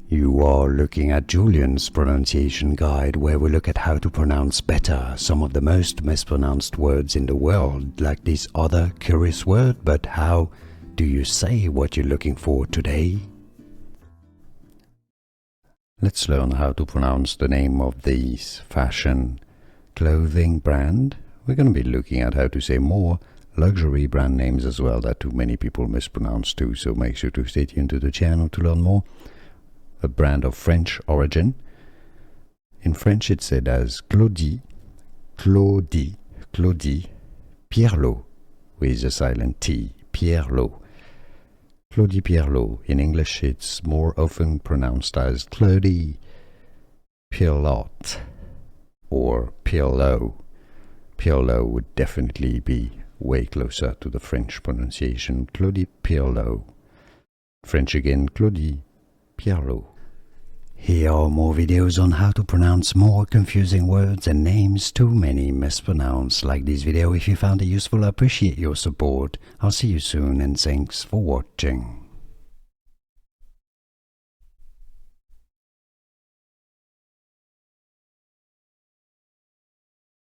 You are looking at Julian's pronunciation guide, where we look at how to pronounce better some of the most mispronounced words in the world, like this other curious word. But how do you say what you're looking for today? Let's learn how to pronounce the name of this fashion clothing brand. We're going to be looking at how to say more luxury brand names as well that too many people mispronounce too, so make sure to stay tuned to the channel to learn more. A brand of French origin. In French it's said as Claudie Pierlot with a silent T, Pierlot. Claudie Pierlot. In English it's more often pronounced as Claudie Pierlot or Pierlot. Pierlot would definitely be way closer to the French pronunciation. Claudie Pierlot. French again, Claudie Pierlot. Here are more videos on how to pronounce more confusing words and names too many mispronounced. Like this video if you found it useful. I appreciate your support. I'll see you soon and thanks for watching.